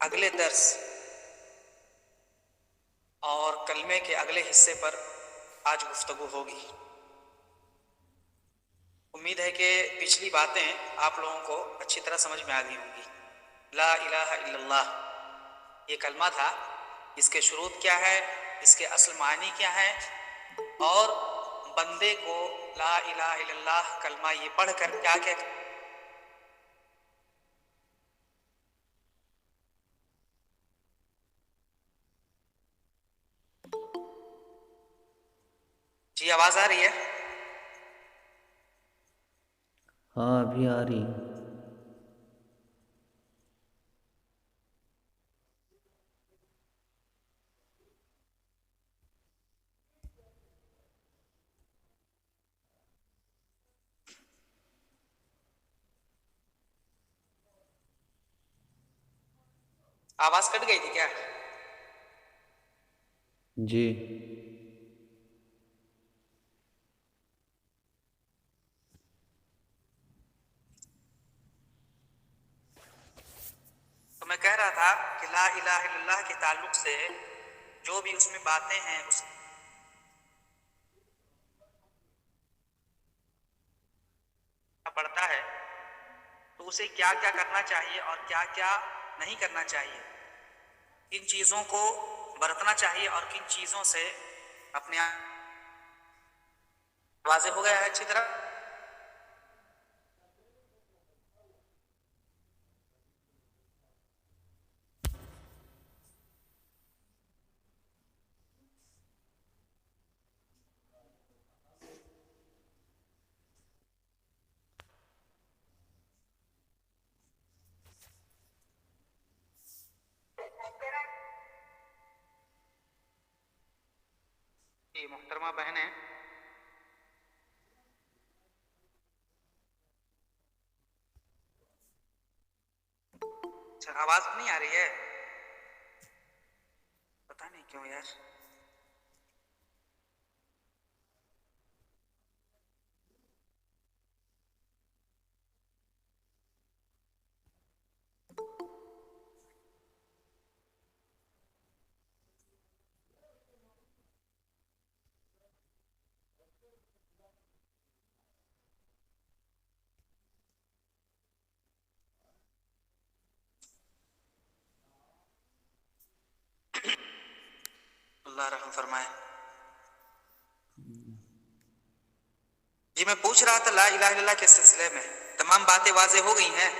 اگلے درس اور کلمے کے اگلے حصے پر آج گفتگو ہوگی۔ امید ہے کہ پچھلی باتیں آپ لوگوں کو اچھی طرح سمجھ میں آ گئی ہوں گی۔ لا الہ الا اللہ یہ کلمہ تھا، اس کے شروط کیا ہے، اس کے اصل معنی کیا ہے، اور بندے کو لا الہ الا اللہ کلمہ یہ پڑھ کر کیا کیا جی آواز آ رہی ہے؟ ہاں ابھی آ رہی۔ آواز کٹ گئی تھی کیا؟ جی تو میں کہہ رہا تھا کہ لا الہ الا اللہ کے تعلق سے جو بھی اس میں باتیں ہیں اس پڑھتا ہے تو اسے کیا کیا کرنا چاہیے اور کیا کیا نہیں کرنا چاہیے، کن چیزوں کو برتنا چاہیے اور کن چیزوں سے اپنے واضح ہو گیا ہے اچھی طرح؟ جی محترمہ بہنیں، اچھا آواز نہیں آ رہی ہے، پتہ نہیں کیوں یار۔ اللہ رحم فرمائے۔ جی میں پوچھ رہا تھا لا الہ الا اللہ کے سلسلے میں تمام باتیں واضح ہو گئی ہیں؟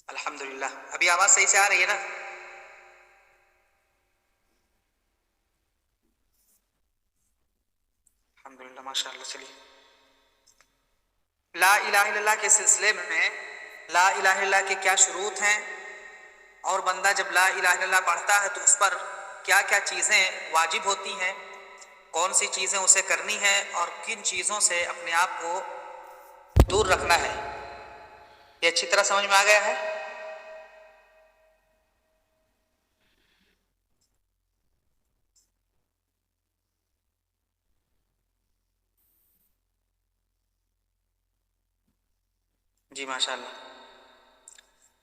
الحمدللہ ابھی آواز صحیح سے آ رہی ہے نا؟ الحمدللہ ماشاءاللہ۔ چلیے لا الہ الا اللہ کے سلسلے میں لا الہ الا اللہ کے کیا شروط ہیں، اور بندہ جب لا الہ الا اللہ پڑھتا ہے تو اس پر کیا کیا چیزیں واجب ہوتی ہیں، کون سی چیزیں اسے کرنی ہیں اور کن چیزوں سے اپنے آپ کو دور رکھنا ہے، یہ اچھی طرح سمجھ میں آ گیا ہے؟ جی ماشاءاللہ۔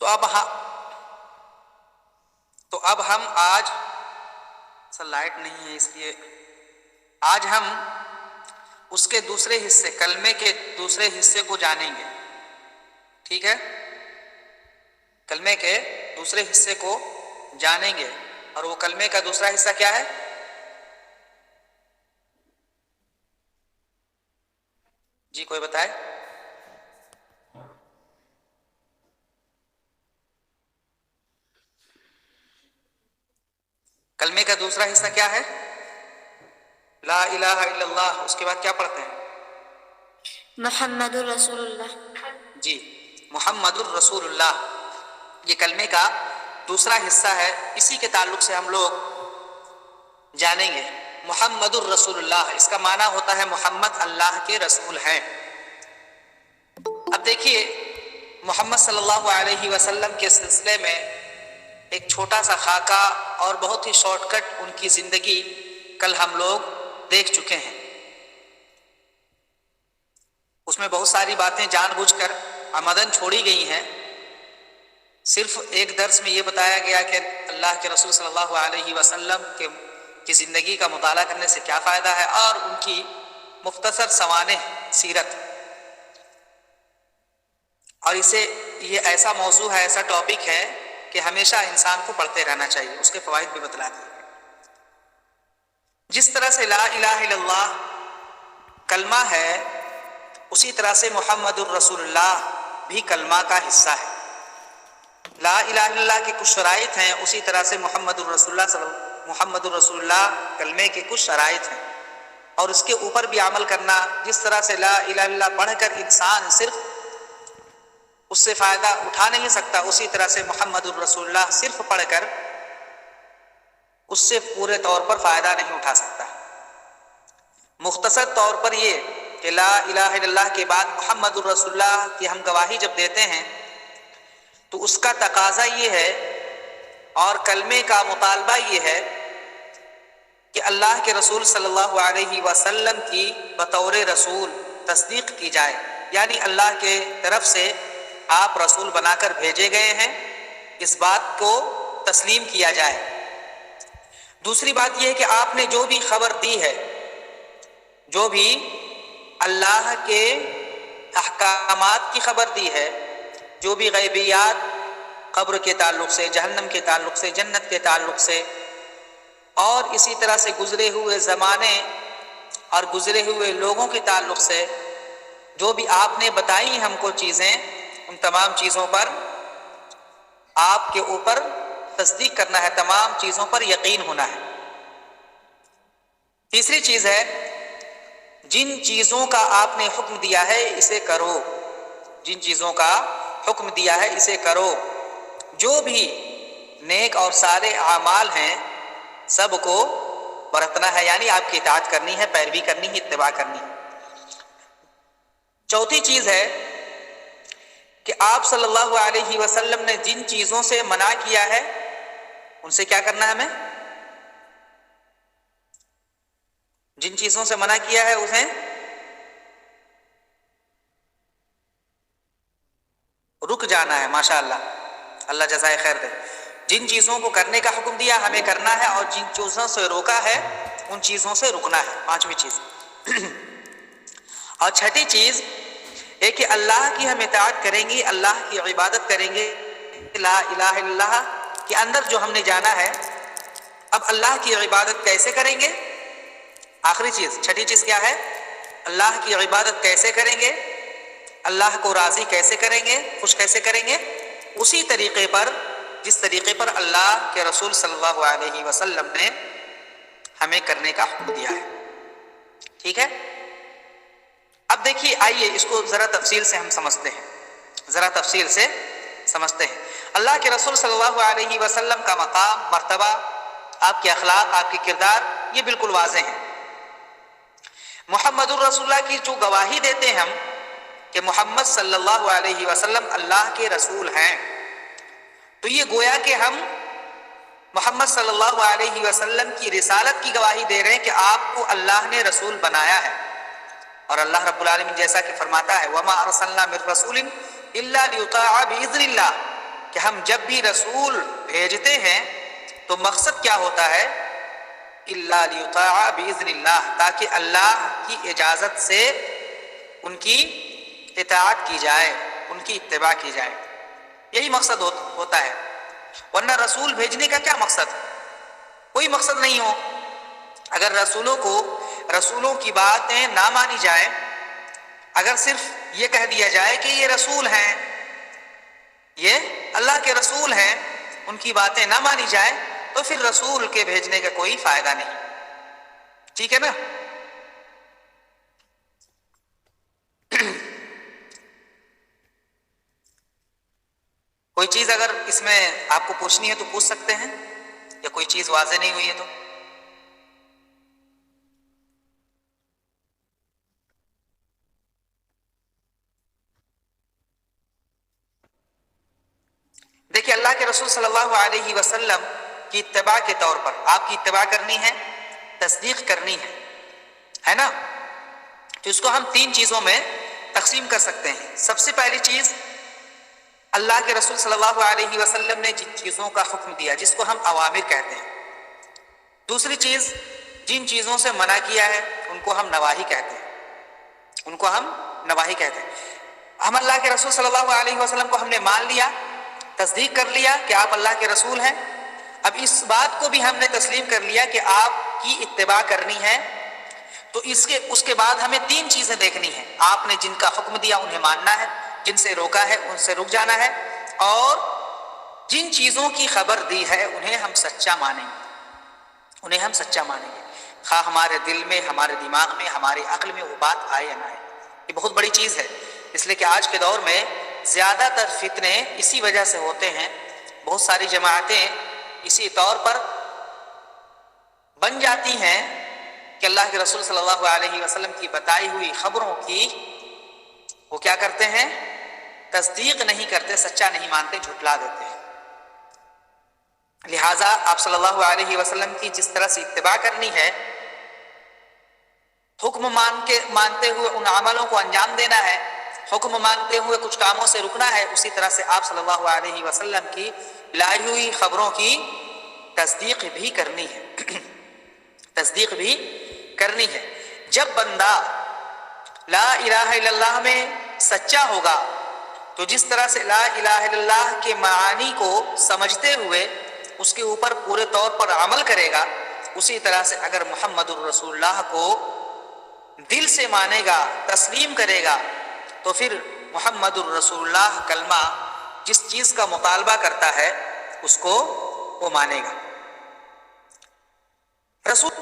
تو اب ہم آج سر لائٹ نہیں ہے اس لیے آج ہم اس کے دوسرے حصے کلمے کے دوسرے حصے کو جانیں گے، ٹھیک ہے؟ کلمے کے دوسرے حصے کو جانیں گے، اور وہ کلمے کا دوسرا حصہ کیا ہے؟ جی کوئی بتائے؟ کلمے کا دوسرا حصہ کیا ہے؟ لا الہ الا اللہ، اس کے بعد کیا پڑھتے ہیں؟ محمد الرسول اللہ۔ جی محمد الرسول اللہ، یہ کلمے کا دوسرا حصہ ہے، اسی کے تعلق سے ہم لوگ جانیں گے۔ محمد الرسول اللہ، اس کا معنی ہوتا ہے محمد اللہ کے رسول ہیں۔ اب دیکھیے محمد صلی اللہ علیہ وسلم کے سلسلے میں ایک چھوٹا سا خاکہ اور بہت ہی شارٹ کٹ ان کی زندگی کل ہم لوگ دیکھ چکے ہیں. اس میں بہت ساری باتیں جان بوجھ کر عمدن چھوڑی گئی ہیں. صرف ایک درس میں یہ بتایا گیا کہ اللہ کے رسول صلی اللہ علیہ وسلم کی زندگی کا مطالعہ کرنے سے کیا فائدہ ہے، اور ان کی مختصر سوانح سیرت. اور یہ ایسا موضوع ہے، ایسا ٹاپک ہے کہ ہمیشہ انسان کو پڑھتے رہنا چاہیے. اس کے فوائد بھی بتلا دیے. جس طرح سے لا الہ الا اللہ کلمہ ہے، اسی طرح سے محمد الرسول اللہ بھی کلمہ کا حصہ ہے. لا الہ الا اللہ کی کچھ شرائط ہیں، اسی طرح سے محمد الرسول اللہ کلمے کے کچھ شرائط ہیں، اور اس کے اوپر بھی عمل کرنا. جس طرح سے لا الہ الا اللہ پڑھ کر انسان صرف اس سے فائدہ اٹھا نہیں سکتا، اسی طرح سے محمد الرسول اللہ صرف پڑھ کر اس سے پورے طور پر فائدہ نہیں اٹھا سکتا. مختصر طور پر یہ کہ لا الہ الا اللہ کے بعد محمد الرسول اللہ کی ہم گواہی جب دیتے ہیں تو اس کا تقاضا یہ ہے اور کلمے کا مطالبہ یہ ہے کہ اللہ کے رسول صلی اللہ علیہ وسلم کی بطور رسول تصدیق کی جائے، یعنی اللہ کے طرف سے آپ رسول بنا کر بھیجے گئے ہیں، اس بات کو تسلیم کیا جائے. دوسری بات یہ ہے کہ آپ نے جو بھی خبر دی ہے، جو بھی اللہ کے احکامات کی خبر دی ہے، جو بھی غیبیات قبر کے تعلق سے، جہنم کے تعلق سے، جنت کے تعلق سے، اور اسی طرح سے گزرے ہوئے زمانے اور گزرے ہوئے لوگوں کے تعلق سے جو بھی آپ نے بتائی ہم کو چیزیں، ان تمام چیزوں پر آپ کے اوپر تصدیق کرنا ہے، تمام چیزوں پر یقین ہونا ہے. تیسری چیز ہے جن چیزوں کا آپ نے حکم دیا ہے اسے کرو، جن چیزوں کا حکم دیا ہے اسے کرو. جو بھی نیک اور صالح اعمال ہیں سب کو برتنا ہے، یعنی آپ کی اطاعت کرنی ہے، پیروی کرنی ہے، اتباع کرنی ہے. چوتھی چیز ہے کہ آپ صلی اللہ علیہ وسلم نے جن چیزوں سے منع کیا ہے ان سے کیا کرنا ہے ہمیں؟ جن چیزوں سے منع کیا ہے اسے رک جانا ہے. ماشاء اللہ، اللہ جزائے خیر دے. جن چیزوں کو کرنے کا حکم دیا ہمیں کرنا ہے، اور جن چیزوں سے روکا ہے ان چیزوں سے رکنا ہے. پانچویں چیز. اور چھٹی چیز ایک کہ اللہ کی ہم اطاعت کریں گے، اللہ کی عبادت کریں گے. لا الہ الا اللہ کے اندر جو ہم نے جانا ہے، اب اللہ کی عبادت کیسے کریں گے؟ آخری چیز، چھٹی چیز کیا ہے؟ اللہ کی عبادت کیسے کریں گے، اللہ کو راضی کیسے کریں گے، خوش کیسے کریں گے؟ اسی طریقے پر جس طریقے پر اللہ کے رسول صلی اللہ علیہ وسلم نے ہمیں کرنے کا حکم دیا ہے. ٹھیک ہے؟ اب دیکھیے، آئیے اس کو ذرا تفصیل سے ہم سمجھتے ہیں. اللہ کے رسول صلی اللہ علیہ وسلم کا مقام، مرتبہ، آپ کے اخلاق، آپ کے کردار، یہ بالکل واضح ہے. محمد الرسول اللہ کی جو گواہی دیتے ہیں ہم کہ محمد صلی اللہ علیہ وسلم اللہ کے رسول ہیں، تو یہ گویا کہ ہم محمد صلی اللہ علیہ وسلم کی رسالت کی گواہی دے رہے ہیں کہ آپ کو اللہ نے رسول بنایا ہے. اور اللہ رب العالمین جیسا کہ فرماتا ہے وَمَا أَرْسَلْنَا مِن رَّسُولٍ إِلَّا لِيُطَاعَ بِإِذْنِ اللَّهِ، کہ ہم جب بھی رسول بھیجتے ہیں تو مقصد کیا ہوتا ہے؟ إِلَّا لِيُطَاعَ بِإِذْنِ اللَّهِ، تاکہ اللہ کی اجازت سے ان کی اطاعت کی جائے، ان کی اتباع کی جائے. یہی مقصد ہوتا ہے. ورنہ رسول بھیجنے کا کیا مقصد؟ کوئی مقصد نہیں ہو. اگر رسولوں کی باتیں نہ مانی جائے، اگر صرف یہ کہہ دیا جائے کہ یہ رسول ہیں، یہ اللہ کے رسول ہیں، ان کی باتیں نہ مانی جائے تو پھر رسول کے بھیجنے کا کوئی فائدہ نہیں. ٹھیک ہے نا؟ کوئی چیز اگر اس میں آپ کو پوچھنی ہے تو پوچھ سکتے ہیں، یا کوئی چیز واضح نہیں ہوئی ہے تو. دیکھیے اللہ کے رسول صلی اللہ علیہ وسلم کی اتباع کے طور پر آپ کی اتباع کرنی ہے، تصدیق کرنی ہے نا؟ تو اس کو ہم 3 چیزوں میں تقسیم کر سکتے ہیں۔ سب سے پہلی چیز، اللہ کے رسول صلی اللہ علیہ وسلم نے جن چیزوں کا حکم دیا جس کو ہم اوامر کہتے ہیں۔ دوسری چیز، جن چیزوں سے منع کیا ہے ان کو ہم نواہی کہتے ہیں، ان کو ہم نواہی کہتے ہیں۔ ہم اللہ کے رسول صلی اللہ علیہ وسلم کو ہم نے مان لیا، تصدیق کر لیا کہ آپ اللہ کے رسول ہیں۔ اب اس بات کو بھی ہم نے تسلیم کر لیا کہ آپ کی اتباع کرنی ہے، تو اس کے بعد ہمیں 3 چیزیں دیکھنی ہیں۔ آپ نے جن کا حکم دیا انہیں ماننا ہے، جن سے روکا ہے ان سے رک جانا ہے، اور جن چیزوں کی خبر دی ہے انہیں ہم سچا مانیں گے، انہیں ہم سچا مانیں گے، خواہ ہمارے دل میں، ہمارے دماغ میں، ہمارے عقل میں وہ بات آئے یا نہ آئے۔ یہ بہت بڑی چیز ہے، اس لیے کہ آج کے دور میں زیادہ تر فتنے اسی وجہ سے ہوتے ہیں۔ بہت ساری جماعتیں اسی طور پر بن جاتی ہیں کہ اللہ کے رسول صلی اللہ علیہ وسلم کی بتائی ہوئی خبروں کی وہ کیا کرتے ہیں؟ تصدیق نہیں کرتے، سچا نہیں مانتے، جھٹلا دیتے ہیں۔ لہٰذا آپ صلی اللہ علیہ وسلم کی جس طرح سے اتباع کرنی ہے، حکم مانتے ہوئے ان عملوں کو انجام دینا ہے، حکم مانتے ہوئے کچھ کاموں سے رکنا ہے، اسی طرح سے آپ صلی اللہ علیہ وسلم کی لائی ہوئی خبروں کی تصدیق بھی کرنی ہے، تصدیق بھی کرنی ہے۔ جب بندہ لا الہ الا اللہ میں سچا ہوگا تو جس طرح سے لا الہ الا اللہ کے معانی کو سمجھتے ہوئے اس کے اوپر پورے طور پر عمل کرے گا، اسی طرح سے اگر محمد الرسول اللہ کو دل سے مانے گا، تسلیم کرے گا، تو پھر محمد الرسول اللہ کلمہ جس چیز کا مطالبہ کرتا ہے اس کو وہ مانے گا۔ رسول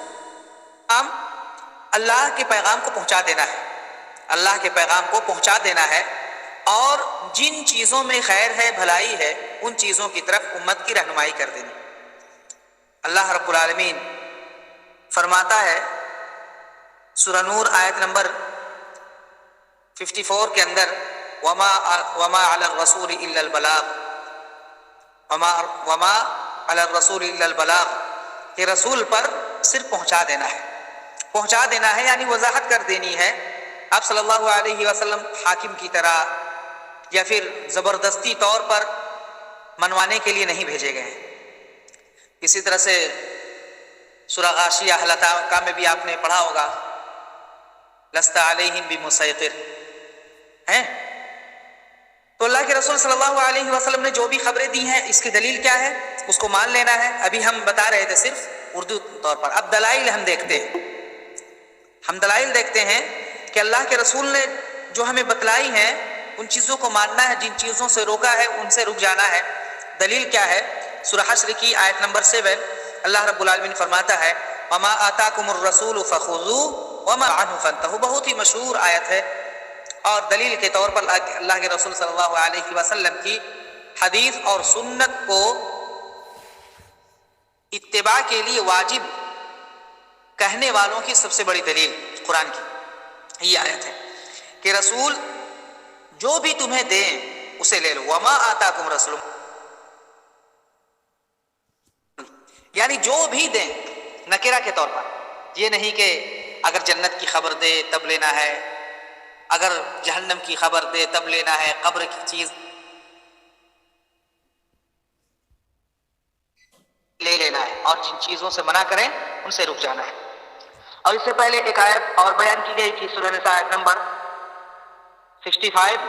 اللہ کے پیغام کو پہنچا دینا ہے، اللہ کے پیغام کو پہنچا دینا ہے، اور جن چیزوں میں خیر ہے، بھلائی ہے، ان چیزوں کی طرف امت کی رہنمائی کر دینی۔ اللہ رب العالمین فرماتا ہے سورہ نور آیت نمبر 54 کے اندر، وما علی الرسول الا البلاغ، وما علی الرسول الا البلاغ، کہ رسول پر صرف پہنچا دینا ہے، پہنچا دینا ہے یعنی وضاحت کر دینی ہے۔ آپ صلی اللہ علیہ وسلم حاکم کی طرح یا پھر زبردستی طور پر منوانے کے لیے نہیں بھیجے گئے۔ اسی طرح سے سورہ غاشیہ حلقہ میں بھی آپ نے پڑھا ہوگا، لست علیہم بمسیطر ہیں۔ تو اللہ کے رسول صلی اللہ علیہ وسلم نے جو بھی خبریں دی ہیں اس کی دلیل کیا ہے، اس کو مان لینا ہے۔ ابھی ہم بتا رہے تھے صرف اردو طور پر، اب دلائل ہم دیکھتے ہیں، ہم دلائل دیکھتے ہیں کہ اللہ کے رسول نے جو ہمیں بتلائی ہیں ان چیزوں کو ماننا ہے، جن چیزوں سے روکا ہے ان سے رک جانا ہے۔ دلیل کیا ہے؟ سورہ حشر کی آیت نمبر 7 اللہ رب العالمین فرماتا ہے وما آتاکم الرسول فخذوه وما عنه فانتهوا، بہت ہی مشہور آیت ہے، اور دلیل کے طور پر اللہ کے رسول صلی اللہ علیہ وسلم کی حدیث اور سنت کو اتباع کے لیے واجب کہنے والوں کی سب سے بڑی دلیل قرآن کی یہ آیت ہے کہ رسول جو بھی تمہیں دیں اسے لے لو، وما آتاکم رسول، یعنی جو بھی دیں نکرہ کے طور پر، یہ نہیں کہ اگر جنت کی خبر دے تب لینا ہے، اگر جہنم کی خبر دے تب لینا ہے، قبر کی چیز لے لینا ہے، اور جن چیزوں سے منع کریں ان سے رک جانا ہے۔ اور اس سے پہلے ایک آیت اور بیان کی گئی تھی سورہ نساء آیت نمبر 65،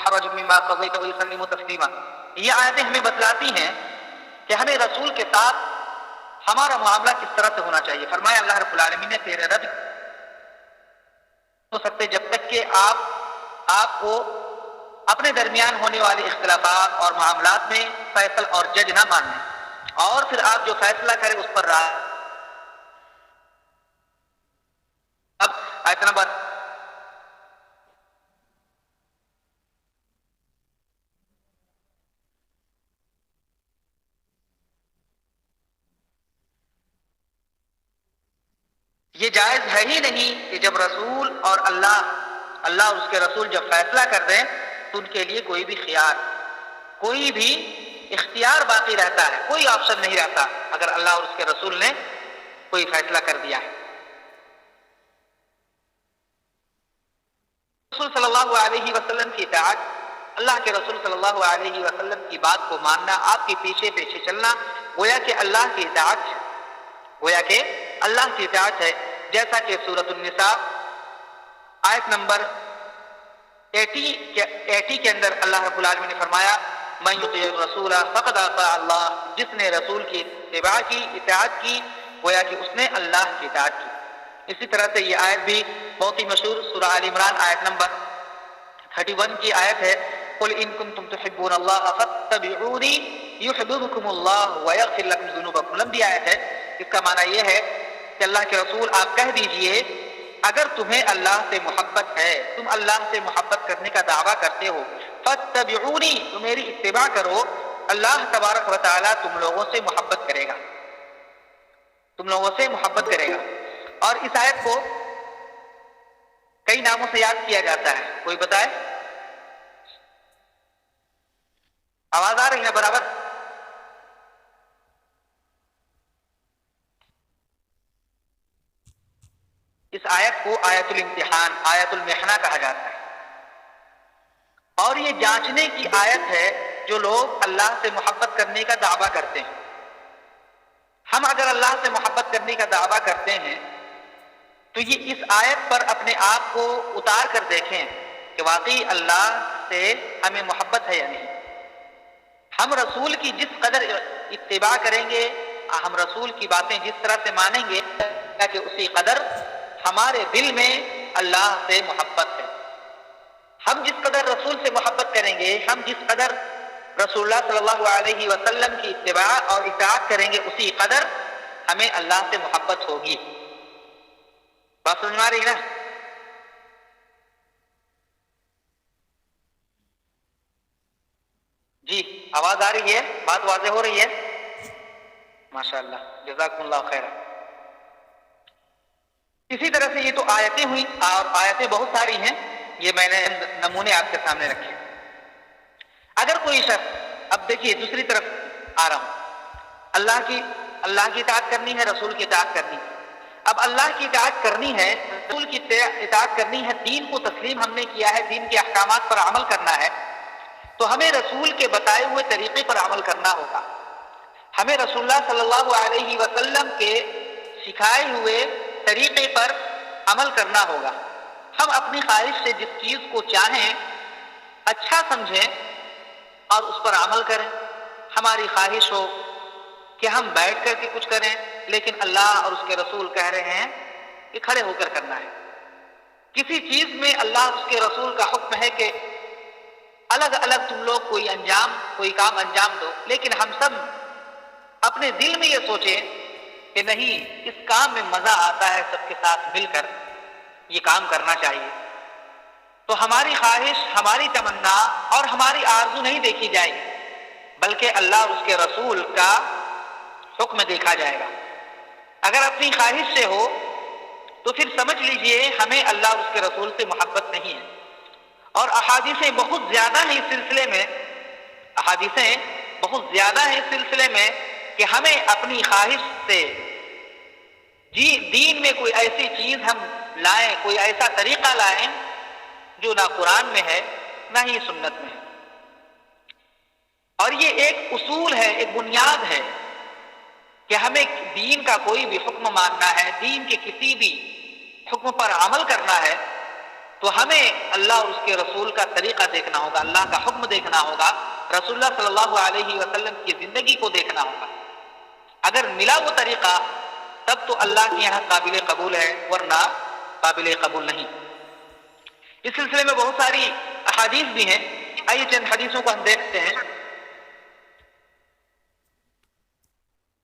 حرج مما قضیت ویسلموا تسلیما۔ یہ آیتیں ہمیں بتلاتی ہیں کہ ہمیں رسول کے ساتھ ہمارا معاملہ کس طرح سے ہونا چاہیے۔ فرمایا اللہ رب العالمین نے تیرے رد ہو سکتے جب تک کہ آپ کو اپنے درمیان ہونے والے اختلافات اور معاملات میں فیصل اور جج نہ مان لیں، اور پھر آپ جو فیصلہ کریں اس پر رائے۔ اب آیت نمبر یہ جائز ہے ہی نہیں کہ جب رسول اور اللہ اللہ اور اس کے رسول جب فیصلہ کر دیں تو ان کے لیے کوئی بھی خیار، کوئی بھی اختیار باقی رہتا ہے، کوئی آپشن نہیں رہتا اگر اللہ اور اس کے رسول نے کوئی فیصلہ کر دیا ہے۔ رسول صلی اللہ علیہ وسلم کی اطاعت، اللہ کے رسول صلی اللہ علیہ وسلم کی بات کو ماننا، آپ کے پیچھے پیچھے چلنا، گویا کہ اللہ کی اطاعت ہے، گویا کہ اللہ کی اطاعت ہے، جیسا کہ سورۃ النساء آیت نمبر 80 کے اندر اللہ رب العالمین نے فرمایا من یطیع الرسول فقد اطاع اللہ، جس نے رسول کی اتباع کی، اطاعت کی، گویا کہ اس نے اللہ کی اطاعت کی۔ اسی طرح سے یہ آیت بھی بہت ہی مشہور سورہ آل عمران آیت نمبر 31 کی آیت ہے، قل ان کنتم تحبون اللہ فاتبعونی یحببکم اللہ ویغفر لکم ذنوبکم، لمبی آیت ہے۔ اس کا معنی یہ ہے کہ اللہ کے رسول آپ کہہ دیجئے اگر تمہیں اللہ سے محبت ہے، تم اللہ سے محبت کرنے کا دعویٰ کرتے ہو، فاتبعونی، تم میری اتباع کرو، اللہ تبارک و تعالیٰ تم لوگوں سے محبت کرے گا، تم لوگوں سے محبت کرے گا۔ اور اس آیت کو کئی ناموں سے یاد کیا جاتا ہے، کوئی بتائے؟ آواز آ رہی ہے برابر؟ اس آیت کو آیت الامتحان، آیت المحنہ کہا جاتا ہے، اور یہ جانچنے کی آیت ہے جو لوگ اللہ سے محبت کرنے کا دعویٰ کرتے ہیں۔ ہم اگر اللہ سے محبت کرنے کا دعویٰ کرتے ہیں تو یہ اس آیت پر اپنے آپ کو اتار کر دیکھیں کہ واقعی اللہ سے ہمیں محبت ہے یا نہیں۔ ہم رسول کی جس قدر اتباع کریں گے، ہم رسول کی باتیں جس طرح سے مانیں گے کہ اسی قدر ہمارے دل میں اللہ سے محبت ہے۔ ہم جس قدر رسول سے محبت کریں گے، ہم جس قدر رسول اللہ صلی اللہ علیہ وسلم کی اتباع اور اطاعت کریں گے، اسی قدر ہمیں اللہ سے محبت ہوگی۔ بات سمجھ میں آ رہی ہے نا؟ جی آواز آ رہی ہے؟ بات واضح ہو رہی ہے؟ ماشاءاللہ، جزاکم اللہ خیر۔ اسی طرح سے یہ تو آیتیں ہوئی، اور آیتیں بہت ساری ہیں، یہ میں نے نمونے آپ کے سامنے رکھے۔ اگر کوئی شخص، اب دیکھیے دوسری طرف آ رہا ہوں، اللہ کی اطاعت کرنی ہے، رسول کی اطاعت کرنی ہے۔ اب اللہ کی اطاعت کرنی ہے، رسول کی اطاعت کرنی ہے، دین کو تسلیم ہم نے کیا ہے، دین کے احکامات پر عمل کرنا ہے، تو ہمیں رسول کے بتائے ہوئے طریقے پر عمل کرنا ہوگا۔ ہمیں رسول اللہ صلی اللہ علیہ وسلم کے سکھائے ہوئے طریقے پر عمل کرنا ہوگا۔ ہم اپنی خواہش سے جس چیز کو چاہیں، اچھا سمجھیں اور اس پر عمل کریں۔ ہماری خواہش ہو کہ ہم بیٹھ کر کے کچھ کریں، لیکن اللہ اور اس کے رسول کہہ رہے ہیں کہ کھڑے ہو کر کرنا ہے۔ کسی چیز میں اللہ اور اس کے رسول کا حکم ہے کہ الگ الگ تم لوگ کوئی کام انجام دو، لیکن ہم سب اپنے دل میں یہ سوچیں کہ نہیں، اس کام میں مزہ آتا ہے، سب کے ساتھ مل کر یہ کام کرنا چاہیے، تو ہماری خواہش، ہماری تمنا اور ہماری آرزو نہیں دیکھی جائے گی، بلکہ اللہ اور اس کے رسول کا حکم دیکھا جائے گا۔ اگر اپنی خواہش سے ہو تو پھر سمجھ لیجئے ہمیں اللہ اور اس کے رسول سے محبت نہیں ہے۔ اور احادیثیں بہت زیادہ ہیں اس سلسلے میں، احادیثیں بہت زیادہ ہیں اس سلسلے میں کہ ہمیں اپنی خواہش سے دین میں کوئی ایسی چیز ہم لائیں، کوئی ایسا طریقہ لائیں جو نہ قرآن میں ہے نہ ہی سنت میں ہے۔ اور یہ ایک اصول ہے، ایک بنیاد ہے کہ ہمیں دین کا کوئی بھی حکم ماننا ہے، دین کے کسی بھی حکم پر عمل کرنا ہے، تو ہمیں اللہ اور اس کے رسول کا طریقہ دیکھنا ہوگا، اللہ کا حکم دیکھنا ہوگا، رسول اللہ صلی اللہ علیہ وسلم کی زندگی کو دیکھنا ہوگا۔ اگر ملا وہ طریقہ تب تو اللہ کے یہاں قابل قبول ہے، ورنہ قابل قبول نہیں۔ اس سلسلے میں بہت ساری احادیث بھی ہیں، آئیے چند حدیثوں کو ہم دیکھتے ہیں۔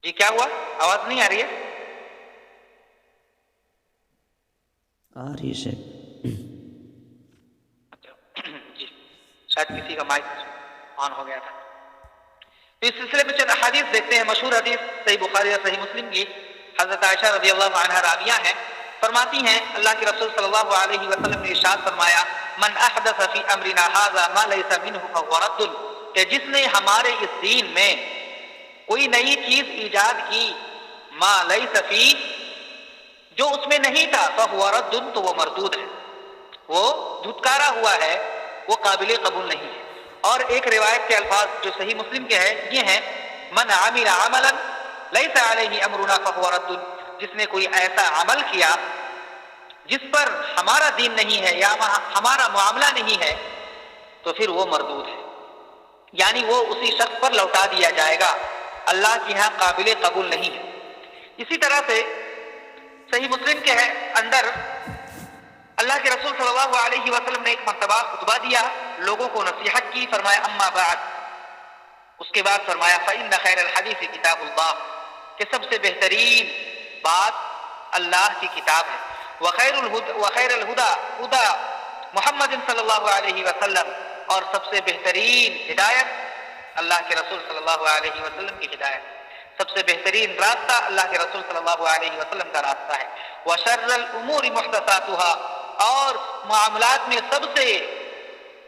جی کیا ہوا؟ آواز نہیں آ رہی ہے؟ آ رہی ہے جی شاید کسی کا مائک آن ہو گیا تھا۔ اس سلسلے میں چند احادیث دیکھتے ہیں۔ مشہور حدیث صحیح بخاری اور صحیح مسلم کی، حضرت عائشہ رضی اللہ عنہا راویہ ہیں فرماتی ہیں اللہ کے رسول صلی اللہ علیہ وسلم نے ارشاد فرمایا من احدث فی امرنا ھذا ما لیس منہ فهو رد، کہ جس نے ہمارے اس دین میں کوئی نئی چیز ایجاد کی، ما لیس فی، جو اس میں نہیں تھا، فهو رد، تو وہ مردود ہے، وہ دھتکارا ہوا ہے، وہ قابل قبول نہیں ہے۔ اور ایک روایت کے الفاظ جو صحیح مسلم کے ہیں یہ ہیں من عمل عملا لیس علیہ امرنا فهو رد، جس نے کوئی ایسا عمل کیا جس پر ہمارا دین نہیں ہے یا ہمارا معاملہ نہیں ہے تو پھر وہ مردود ہے، یعنی وہ اسی شخص پر لوٹا دیا جائے گا، اللہ کے ہاں قابل قبول نہیں ہے۔ اسی طرح سے صحیح مسلم کے اندر اللہ کے رسول صلی اللہ علیہ وسلم نے ایک مرتبہ خطبہ دیا، لوگوں کو نصیحت کی، فرمایا اما بعد، اس کے بعد فرمایا فإن خیر الحدیث کتاب اللہ، کہ سب سے بہترین بات اللہ کی کتاب ہے، وخیر الہدا ہدا محمد صلی اللہ علیہ وسلم، اور سب سے بہترین ہدایت اللہ کے رسول صلی اللہ علیہ وسلم کی ہدایت، سب سے بہترین راستہ اللہ کے رسول صلی اللہ علیہ وسلم کا راستہ ہے، وشر الامور محدثاتها، اور معاملات میں سب سے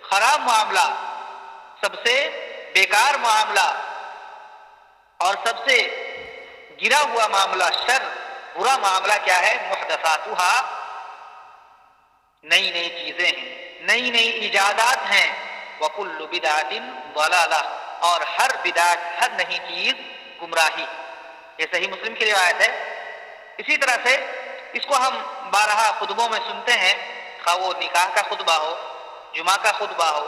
خراب معاملہ، سب سے بیکار معاملہ اور سب سے گرا ہوا معاملہ، شر، برا معاملہ کیا ہے؟ محدثاتها، نئی نئی چیزیں ہیں، نئی نئی ایجادات ہیں، وکل بدعۃ ضلالہ، اور ہر بدعت، ہر نئی چیز گمراہی۔ یہ صحیح مسلم کی روایت ہے۔ اسی طرح سے اس کو ہم بارہا خطبوں میں سنتے ہیں، خواہ وہ نکاح کا خطبہ ہو، جمعہ کا خطبہ ہو،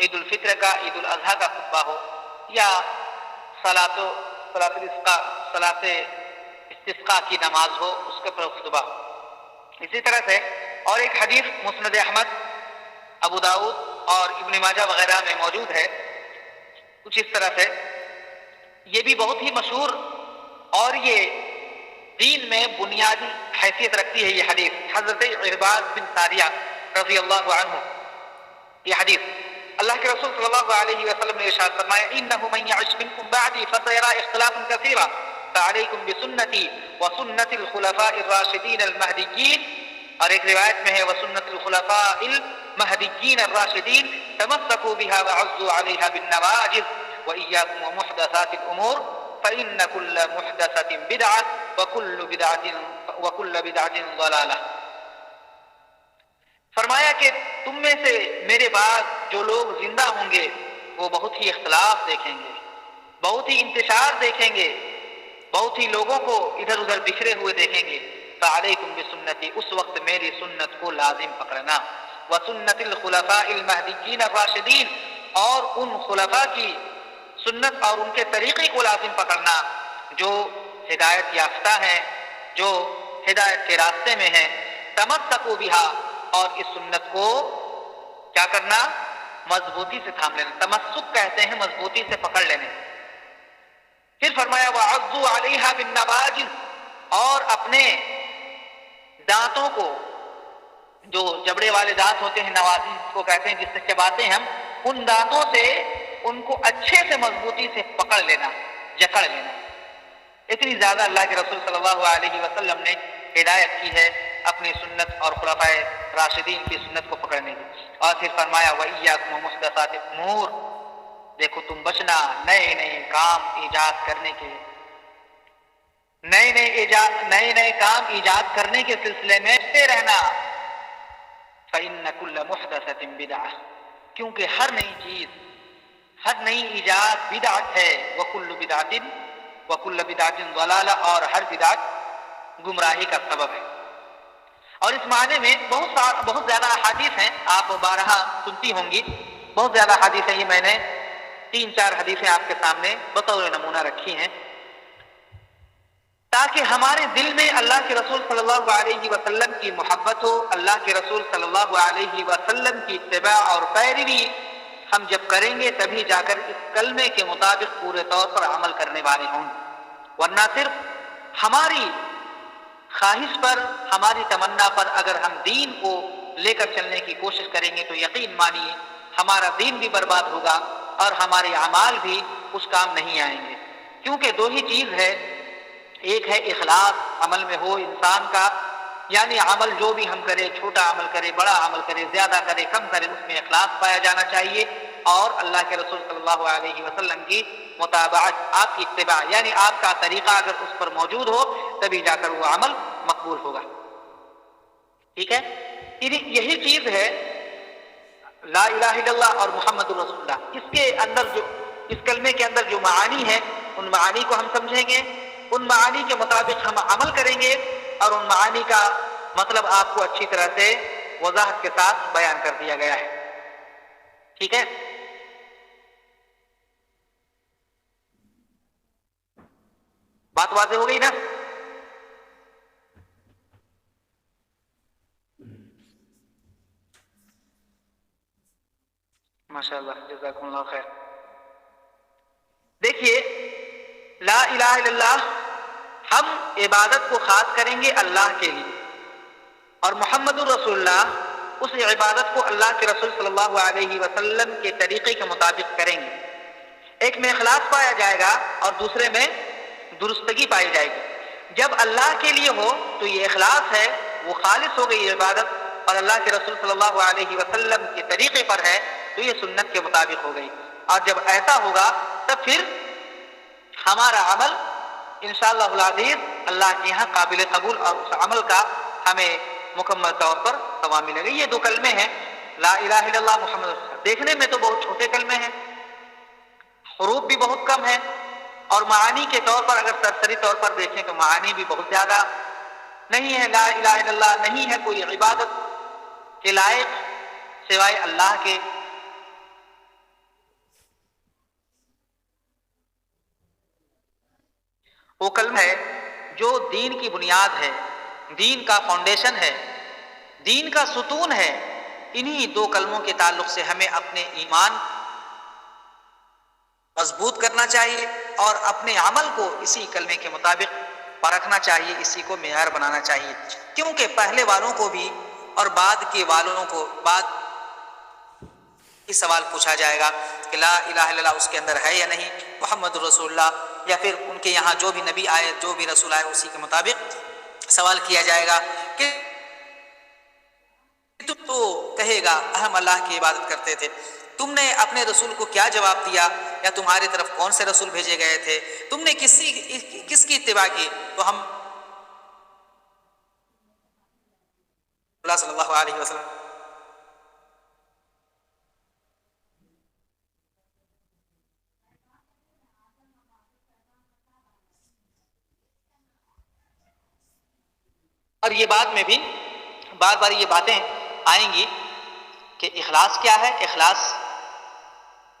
عید الفطر کا، عید الاضحیٰ کا خطبہ ہو، یا صلاۃ استسقاء کی نماز ہو، اس کے پر خطبہ ہو۔ اسی طرح سے اور ایک حدیث مسند احمد، ابو داؤد اور ابن ماجہ وغیرہ میں موجود ہے، کچھ اس طرح سے، یہ بھی بہت ہی مشہور اور یہ دین میں بنیادی حیثیت رکھتی ہے۔ یہ حدیث حضرت عرباض بن ساریہ رضی اللہ عنہ، یہ حدیث اللہ کے رسول صلی اللہ علیہ وسلم نے ارشاد فرمایا انه من يعش منكم بعدي فسيرى اختلافا كثيرا فعليكم بسنتي وسنة الخلفاء الراشدين المهديين، اور ایک روایت میں ہے وسنة الخلفاء المهديين الراشدين تمسكوا بها وعضوا عليها بالنواجذ وإياكم ومحدثات الأمور فإن كل محدثة بدعة وكل بدعة ضلالة۔ فرمایا کہ تم میں سے میرے بعد جو لوگ زندہ ہوں گے وہ بہت ہی اختلاف دیکھیں گے، بہت ہی انتشار دیکھیں گے، بہت ہی لوگوں کو ادھر ادھر بکھرے ہوئے دیکھیں گے۔ فعلیکم بسنتی، اس وقت میری سنت کو لازم پکڑنا، وسنت الخلفاء المہدیین الراشدین، اور ان خلفاء کی سنت اور ان کے طریقے کو لازم پکڑنا جو ہدایت یافتہ ہیں، جو ہدایت کے راستے میں ہیں۔ تمسکوا بہا، اور اس سنت کو کیا کرنا؟ مضبوطی سے تھام لینا، تمسک کہتے ہیں مضبوطی سے پکڑ لینے۔ پھر فرمایا وعضوا علیہا بالنواجذ، اور اپنے دانتوں کو، جو جبڑے والے دانت ہوتے ہیں، نواجذ کو کہتے ہیں جس سے چباتے ہیں ہم، ان دانتوں سے ان کو اچھے سے مضبوطی سے پکڑ لینا، جکڑ لینا۔ اتنی زیادہ اللہ کے رسول صلی اللہ علیہ وسلم نے ہدایت کی ہے اپنی سنت اور خلفاء راشدین کی سنت کو پکڑنے کی۔ اور پھر فرمایا وَإِيَّاكُمْ وَمُحْدَثَاتِ الْأُمُورِ، دیکھو تم بچنا نئے نئے کام ایجاد کرنے کے، نئے نئے کام ایجاد کرنے کے سلسلے میں بچتے رہنا۔ فَإِنَّ كُلَّ مُحْدَثَةٍ بِدْعَةٍ، کیونکہ ہر نئی چیز، ہر نئی ایجاد بدعت ہے، وَكُلُّ بِدْعَةٍ ضَلَالَةٍ، اور ہر بدعت گمراہی کا سبب ہے۔ اور اس معنی میں بہت زیادہ احادیث ہیں، آپ بارہا سنتی ہوں گی، بہت زیادہ احادیث ہیں، یہ میں نے 3-4 حدیثیں آپ کے سامنے بطور نمونہ رکھی ہیں تاکہ ہمارے دل میں اللہ کے رسول صلی اللہ علیہ وسلم کی محبت ہو، اللہ کے رسول صلی اللہ علیہ وسلم کی اتباع اور پیروی ہم جب کریں گے تبھی جا کر اس کلمے کے مطابق پورے طور پر عمل کرنے والے ہوں گے، ورنہ صرف ہماری خواہش پر، ہماری تمنا پر اگر ہم دین کو لے کر چلنے کی کوشش کریں گے تو یقین مانیے ہمارا دین بھی برباد ہوگا اور ہمارے اعمال بھی اس کام نہیں آئیں گے، کیونکہ دو ہی چیز ہے، ایک ہے اخلاص عمل میں ہو انسان کا، یعنی عمل جو بھی ہم کریں، چھوٹا عمل کرے، بڑا عمل کرے، زیادہ کرے، کم کرے، اس میں اخلاص پایا جانا چاہیے، اور اللہ کے رسول صلی اللہ علیہ وسلم کی متابعت، آپ کی اتباع، یعنی آپ کا طریقہ اگر اس پر موجود ہو تبھی جا کر وہ عمل مقبول ہوگا. ٹھیک ہے، یہی چیز ہے لا الہ الا اللہ اور محمد رسول اللہ. اس کے اندر جو، اس کلمے کے اندر جو معانی ہے، ان معانی کو ہم سمجھیں گے، ان معانی کے مطابق ہم عمل کریں گے، اور ان معانی کا مطلب آپ کو اچھی طرح سے وضاحت کے ساتھ بیان کر دیا گیا ہے. ٹھیک ہے، بات واضح ہو گئی نا؟ ماشاء اللہ، جزاکم اللہ خیر. دیکھیے، لا الہ الا اللہ، ہم عبادت کو خاص کریں گے اللہ کے لیے، اور محمد الرسول اللہ اس عبادت کو اللہ کے رسول صلی اللہ علیہ وسلم کے طریقے کے مطابق کریں گے. ایک میں اخلاص پایا جائے گا اور دوسرے میں درستگی پائی جائے گی. جب اللہ کے لیے ہو تو یہ اخلاص ہے، وہ خالص ہو گئی عبادت، اور اللہ کے رسول صلی اللہ علیہ وسلم کے طریقے پر ہے تو یہ سنت کے مطابق ہو گئی. اور جب ایسا ہوگا تب پھر ہمارا عمل انشاءاللہ العزیز اللہ کے یہاں قابل قبول، اور اس عمل کا ہمیں مکمل طور پر ثواب ملے گا. یہ دو کلمے ہیں، لا الہ الا اللہ محمد رسول اللہ. دیکھنے میں تو بہت چھوٹے کلمے ہیں، حروف بھی بہت کم ہیں، اور معانی کے طور پر اگر سرسری طور پر دیکھیں تو معانی بھی بہت زیادہ نہیں ہے. لا الہ الا اللہ نہیں ہے کوئی عبادت کے لائق سوائے اللہ کے. وہ کلمہ ہے جو دین کی بنیاد ہے، دین کا فاؤنڈیشن ہے، دین کا ستون ہے. انہی دو کلموں کے تعلق سے ہمیں اپنے ایمان مضبوط کرنا چاہیے، اور اپنے عمل کو اسی کلمے کے مطابق پرکھنا چاہیے، اسی کو معیار بنانا چاہیے. کیونکہ پہلے والوں کو بھی اور بعد کے والوں کو بعد یہ سوال پوچھا جائے گا کہ لا الہ الا اللہ اس کے اندر ہے یا نہیں، محمد رسول اللہ، یا پھر ان کے یہاں جو بھی نبی آئے، جو بھی رسول آئے، اسی کے مطابق سوال کیا جائے گا کہ تم تو کہے گا ہم اللہ کی عبادت کرتے تھے، تم نے اپنے رسول کو کیا جواب دیا، یا تمہاری طرف کون سے رسول بھیجے گئے تھے، تم نے کس کی اتباع کی؟ تو ہم اللہ صلی اللہ علیہ وسلم اور یہ بات میں بھی بار بار یہ باتیں آئیں گی کہ اخلاص کیا ہے. اخلاص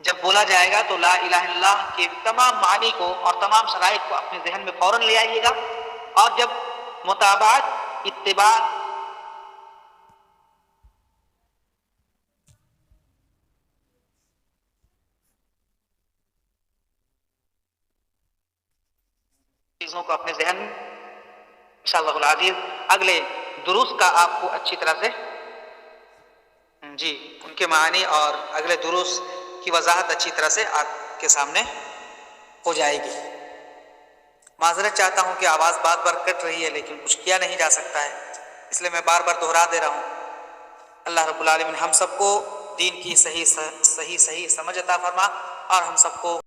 جب بولا جائے گا تو لا الہ الا اللہ کے تمام معانی کو اور تمام شرائط کو اپنے ذہن میں فوراً لے آئیے گا. اور جب متابعت، اتباع، چیزوں کو اپنے ذہن میں انشاءاللہ العزیز اگلے دروس کا آپ کو اچھی طرح سے جی ان کے معانی اور اگلے دروس کی وضاحت اچھی طرح سے آپ کے سامنے ہو جائے گی. معذرت چاہتا ہوں کہ آواز بار بار کٹ رہی ہے، لیکن کچھ کیا نہیں جا سکتا ہے، اس لیے میں بار بار دہرا دے رہا ہوں. اللہ رب العالمین ہم سب کو دین کی صحیح سمجھ عطا فرما، اور ہم سب کو